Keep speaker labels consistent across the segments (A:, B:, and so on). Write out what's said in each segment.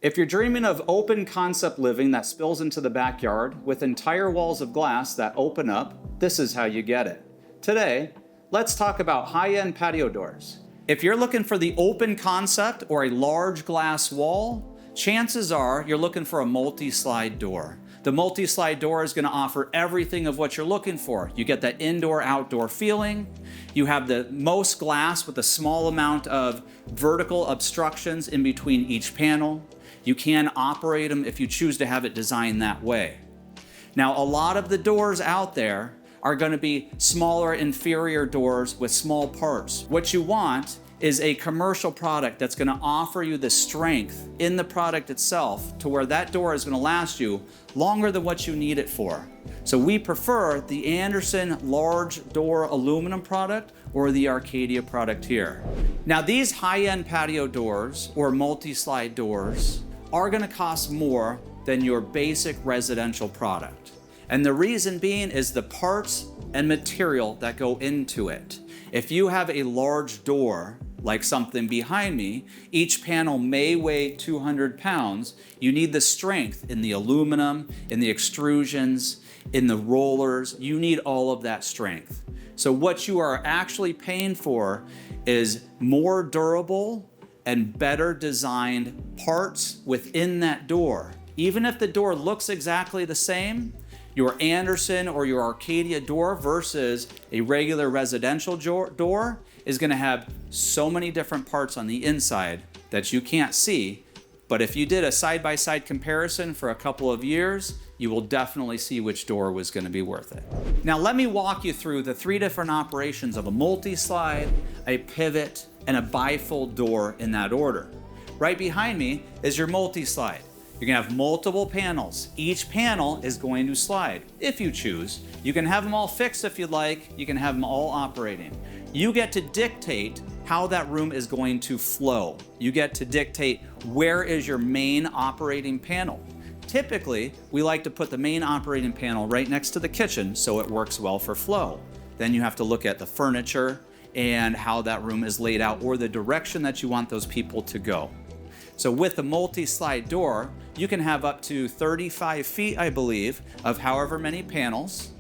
A: If you're dreaming of open concept living that spills into the backyard with entire walls of glass that open up, this is how you get it. Today, let's talk about high-end patio doors. If you're looking for the open concept or a large glass wall, chances are you're looking for a multi-slide door. The multi-slide door is going to offer everything of what you're looking for. You get that indoor-outdoor feeling. You have the most glass with a small amount of vertical obstructions in between each panel. You can operate them if you choose to have it designed that way. Now, a lot of the doors out there are going to be smaller inferior doors with small parts. What you want is a commercial product that's going to offer you the strength in the product itself to where that door is going to last you longer than what you need it for. So we prefer the Andersen large door aluminum product or the Arcadia product here. Now, these high-end patio doors or multi-slide doors are going to cost more than your basic residential product. And the reason being is the parts and material that go into it. If you have a large door, like something behind me, each panel may weigh 200 pounds. You need the strength in the aluminum, in the extrusions, in the rollers. You need all of that strength. So what you are actually paying for is more durable and better designed parts within that door. Even if the door looks exactly the same, your Andersen or your Arcadia door versus a regular residential door is going to have so many different parts on the inside that you can't see. But if you did a side-by-side comparison for a couple of years, you will definitely see which door was going to be worth it. Now let me walk you through the 3 different operations of a multi-slide, a pivot, and a bifold door in that order. Right behind me is your multi-slide. You're gonna have multiple panels. Each panel is going to slide, if you choose. You can have them all fixed if you'd like. You can have them all operating. You get to dictate how that room is going to flow. You get to dictate where is your main operating panel. Typically, we like to put the main operating panel right next to the kitchen so it works well for flow. Then you have to look at the furniture and how that room is laid out or the direction that you want those people to go. So with the multi-slide door, you can have up to 35 feet, I believe, of however many panels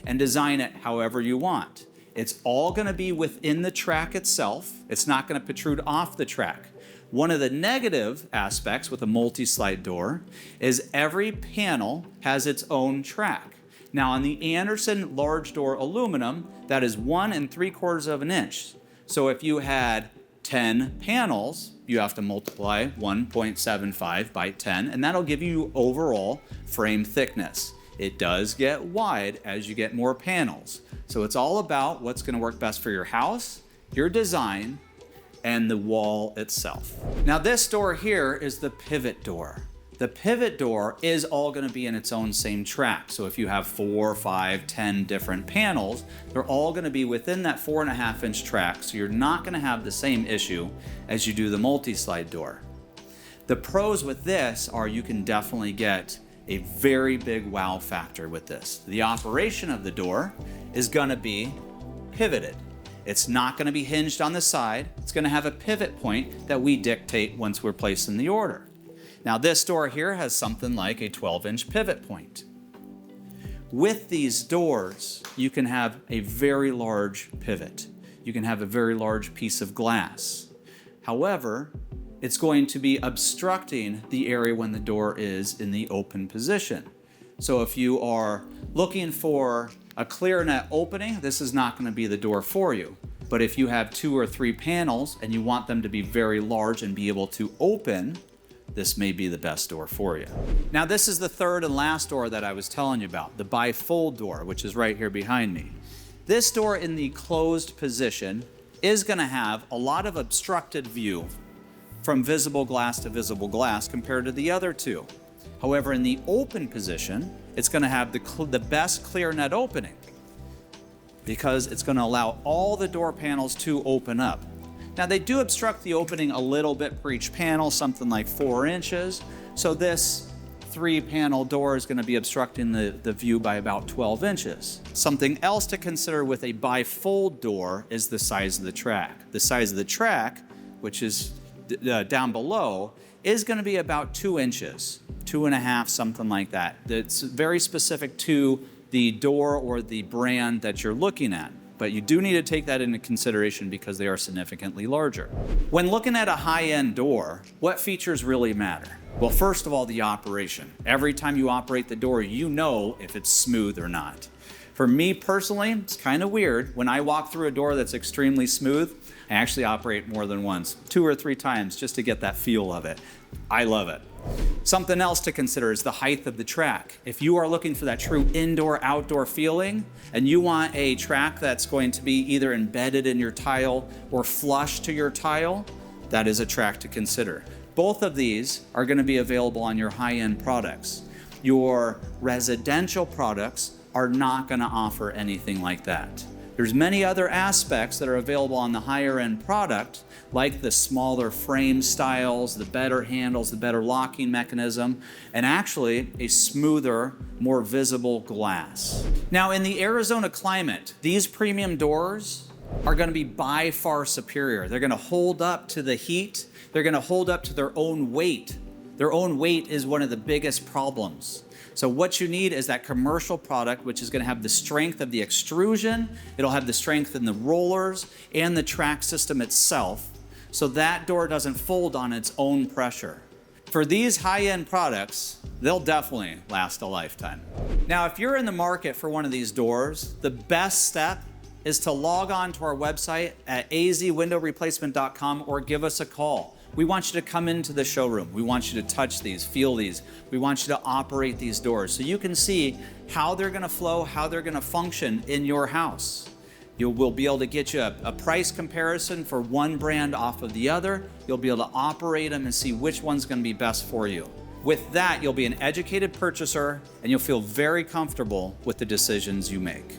A: and design it however you want. It's all going to be within the track itself. It's not going to protrude off the track. One of the negative aspects with a multi-slide door is every panel has its own track. Now on the Andersen large door aluminum, that is 1 3/4 of an inch. So if you had 10 panels, you have to multiply 1.75 by 10, and that'll give you overall frame thickness. It does get wide as you get more panels. So it's all about what's going to work best for your house, your design, and the wall itself. Now this door here is the pivot door. The pivot door is all going to be in its own same track. So if you have 4, 5, 10 different panels, they're all going to be within that 4.5-inch track. So you're not going to have the same issue as you do the multi-slide door. The pros with this are you can definitely get a very big wow factor with this. The operation of the door is going to be pivoted. It's not going to be hinged on the side. It's going to have a pivot point that we dictate once we're placing the order. Now this door here has something like a 12-inch pivot point. With these doors, you can have a very large pivot. You can have a very large piece of glass. However, it's going to be obstructing the area when the door is in the open position. So if you are looking for a clear net opening, this is not going to be the door for you. But if you have 2 or 3 panels and you want them to be very large and be able to open, this may be the best door for you. Now this is the 3rd and last door that I was telling you about, the bifold door, which is right here behind me. This door in the closed position is going to have a lot of obstructed view from visible glass to visible glass compared to the other 2. However, in the open position, it's going to have the best clear net opening because it's going to allow all the door panels to open up. Now they do obstruct the opening a little bit per each panel, something like 4 inches. So this 3-panel door is going to be obstructing the view by about 12 inches. Something else to consider with a bifold door is the size of the track. The size of the track, which is down below, is going to be about 2 inches, 2.5, something like that. That's very specific to the door or the brand that you're looking at. But you do need to take that into consideration because they are significantly larger. When looking at a high-end door, what features really matter? Well, first of all, the operation. Every time you operate the door, you know if it's smooth or not. For me personally, it's kind of weird. When I walk through a door that's extremely smooth, I actually operate more than once, 2 or 3 times, just to get that feel of it. I love it. Something else to consider is the height of the track. If you are looking for that true indoor-outdoor feeling, and you want a track that's going to be either embedded in your tile or flush to your tile, that is a track to consider. Both of these are going to be available on your high-end products. Your residential products are not going to offer anything like that. There's many other aspects that are available on the higher end product, like the smaller frame styles, the better handles, the better locking mechanism, and actually a smoother, more visible glass. Now, in the Arizona climate, these premium doors are going to be by far superior. They're going to hold up to the heat. They're going to hold up to their own weight. Their own weight is one of the biggest problems. So what you need is that commercial product, which is going to have the strength of the extrusion, it'll have the strength in the rollers and the track system itself, so that door doesn't fold on its own pressure. For these high-end products, they'll definitely last a lifetime. Now, if you're in the market for one of these doors, the best step is to log on to our website at azwindowreplacement.com or give us a call. We want you to come into the showroom. We want you to touch these, feel these. We want you to operate these doors so you can see how they're going to flow, how they're going to function in your house. We'll be able to get you a price comparison for one brand off of the other. You'll be able to operate them and see which one's going to be best for you. With that, you'll be an educated purchaser and you'll feel very comfortable with the decisions you make.